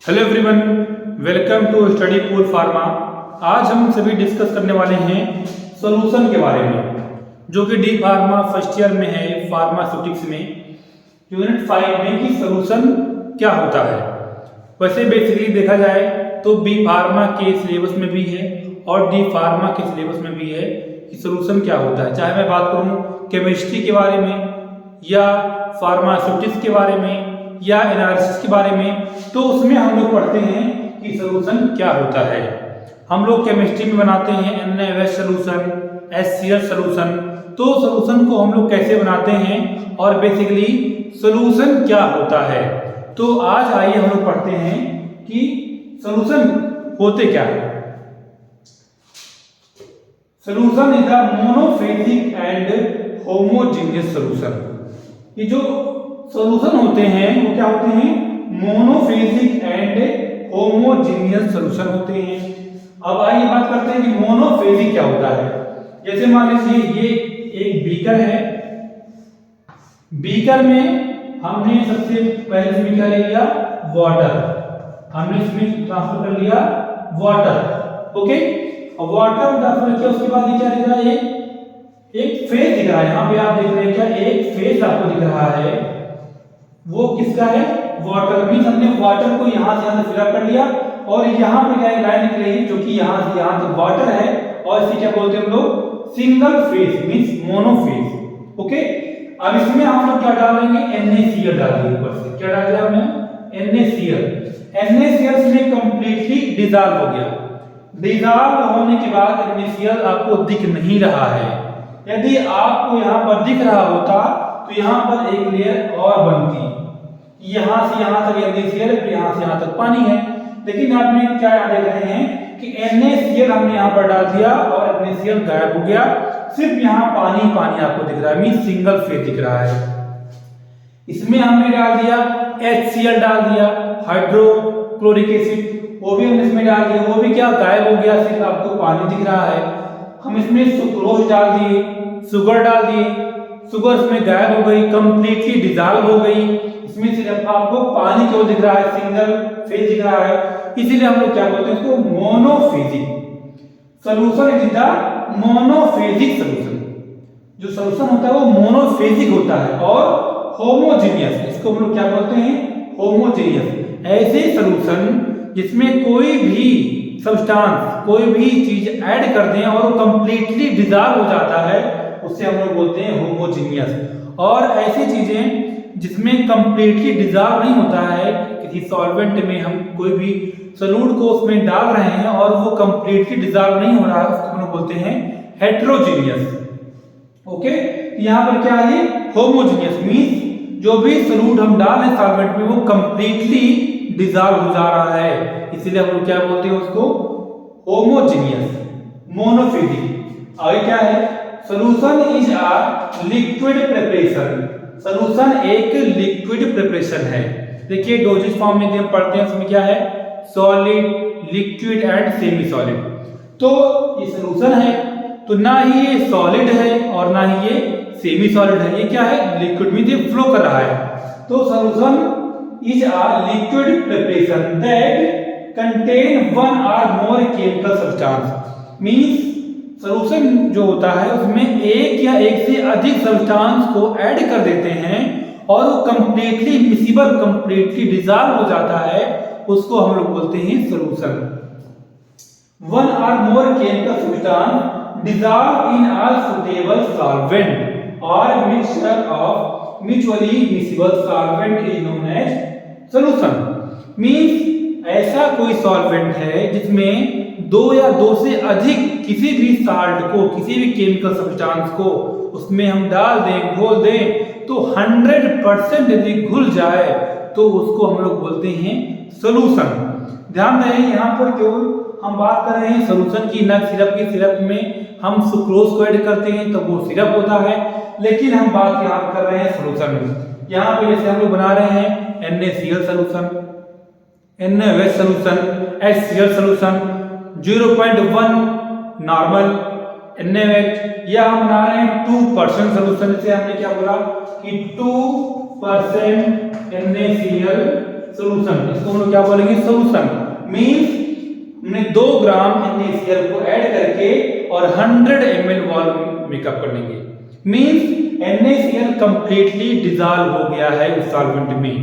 Hello everyone, welcome to study pool pharma. आज हम सभी डिस्कस करने वाले हैं सॉल्यूशन के बारे में, जो कि डी फार्मा फर्स्ट ईयर में है, फार्मास्यूटिक्स में यूनिट 5 में कि सॉल्यूशन क्या होता है। वैसे बेसिकली देखा जाए तो बी फार्मा के सिलेबस में भी है और डी फार्मा के सिलेबस में भी है कि सॉल्यूशन क्या होता है। चाहे मैं बात करूँ केमिस्ट्री के बारे में या फार्मास्यूटिक्स के बारे में या एनालिसिस के बारे में, तो उसमें हम लोग पढ़ते हैं कि सॉल्यूशन क्या होता है। हम लोग केमिस्ट्री में बनाते हैं NaOH सॉल्यूशन, HCl सॉल्यूशन। तो सॉल्यूशन को हम लोग कैसे बनाते हैं और बेसिकली सॉल्यूशन क्या होता है, तो आज आइए हम लोग पढ़ते हैं कि सॉल्यूशन होते क्या है। Solution is the monophasic and homogeneous solution. ये जो सॉल्यूशन होते हैं वो क्या होते हैं? मोनोफेजिक एंड होमोजेनियस सॉल्यूशन होते हैं। अब आइए बात करते हैं कि मोनोफेजिक क्या होता है। जैसे मान लीजिए ये एक बीकर है, बीकर में हमने सबसे पहले इसमें क्या ले लिया? वाटर। हमने इसमें ट्रांसफर कर लिया वाटर, ओके। अब वाटर ट्रांसफर किया, उसके बाद ये क्या दिख रहा है? एक फेज दिख रहा है। यहाँ पे आप देख रहे हैं क्या? एक फेज आपको दिख रहा है। वो किसका है? वाटर। मींस हमने वाटर को यहाँ से यहाँ फिलअप कर लिया और यहाँ पे क्या लाइन निकल रही है जो कि यहाँ से यहाँ तक वाटर है, और इसे क्या बोलते हैं हम लोग? Single phase means monophase, okay. अब इसमें हम लोग क्या डाल देंगे? NaCl डाल देंगे ऊपर से। क्या डाल दिया हमने? NaCl। NaCl इसमें कंप्लीटली डिसॉल्व हो गया। डिसॉल्व होने के बाद NaCl आपको दिख नहीं रहा है। यदि आपको यहाँ पर दिख रहा होता तो यहाँ पर एक लेयर और बनती, यहाँ से यहाँ तक NaCl, फिर यहाँ से यहाँ तक पानी है। लेकिन आपने क्या देख रहे हैं कि NaCl हमने यहाँ पर डाल दिया और NaCl गायब हो गया, सिर्फ यहाँ पानी पानी आपको दिख रहा है, मीन सिंगल फेज दिख रहा है। इसमें हमने डाल दिया HCl, डाल दिया हाइड्रोक्लोरिक एसिड, वो भी हमने इसमें डाल दिया, वो भी क्या गायब हो गया, सिर्फ आपको पानी दिख रहा है। हम इसमें सुक्रोज डाल दिए, शुगर डाल दिए, शुगर इसमें गायब हो गई, कंप्लीटली डिसॉल्व हो गई। इसमें सिर्फ आपको पानी क्यों दिख रहा है? सिंगल फेज दिख रहा है। इसीलिए हम लोग क्या बोलते हैं इसको? Monophasic solution is the monophasic solution. जो सॉल्यूशन होता है वो मोनोफेजिक होता है। और होमोजेनियस, इसको हम लोग क्या बोलते हैं? होमोजेनियस। ऐसे सॉल्यूशन जिसमें कोई भी सब्सटेंस, कोई भी चीज ऐड कर दें और वो कंप्लीटली डिसॉल्व हो जाता है, उससे हम लोग बोलते हैं होमोजेनियस। और ऐसी चीजें जिसमें कंप्लीटली डिसॉल्व नहीं होता है, किसी सॉल्वेंट में हम कोई भी सॉल्यूट को उसमें डाल रहे हैं और वो कंप्लीटली डिसॉल्व नहीं हो रहा है, उसको हम लोग बोलते हैं हेटेरोजेनियस, ओके। यहाँ पर क्या है? होमोजेनियस मींस जो भी सॉल्यूट हम डाल रहे हैं सॉल्वेंट में वो कंप्लीटली डिसॉल्व हो जा रहा है, इसीलिए हम लोग क्या बोलते हैं उसको? Homogeneous, monophasic. आगे क्या है? Solution is a liquid preparation. Solution एक लिक्विड प्रिपरेशन है। देखिए डोजेज फॉर्म में हम पढ़ते हैं, उसमें क्या है? Solid, liquid and semi solid. तो ये सॉल्यूशन है, तो ना ही ये सॉलिड है और ना ही ये सेमी सॉलिड है। ये क्या है? लिक्विड में ये फ्लो कर रहा है। तो solution is a liquid preparation that contain one or more chemical substance. Means solution जो होता है उसमें एक या एक से अधिक सब्सटेंस को ऐड कर देते हैं और वो कंप्लीटली मिसिबल, कंप्लीटली डिसॉल्व हो जाता है, उसको हम लोग बोलते हैं solution. One or more chemical substance dissolve in a suitable solvent or mixture of mutually miscible solvent is known as solution. Means ऐसा कोई सॉल्वेंट है जिसमें दो या दो से अधिक किसी भी साल्ट को, किसी भी केमिकल सब्सटेंस को उसमें हम डाल दें, घोल दें, तो 100% यदि घुल जाए तो उसको हम लोग बोलते हैं सॉल्यूशन। ध्यान दें यहाँ पर केवल हम बात कर रहे हैं सॉल्यूशन की, न सिरप की। सिरप में हम सुक्रोज को ऐड करते हैं तो वो सिरप होता है, लेकिन हम बात यहाँ कर रहे हैं सॉल्यूशन में। यहाँ पे जैसे हम लोग बना रहे हैं NaCl solution, NaOH solution, HCl solution, 0.1 normal NaOH, या हम बना रहे हैं 2% सॉल्यूशन। जैसे हमने क्या बोला कि 2% NaCl सोल्यूशन, इसको हम लोग क्या बोलेंगे, सोल्यूशन। मींस हमने 2 ग्राम NaCl को ऐड करके और 100 ml वॉल्यूम मेकअप कर लेंगे। मींस NaCl कंप्लीटली डिसॉल्व हो गया है उस सॉल्वेंट में।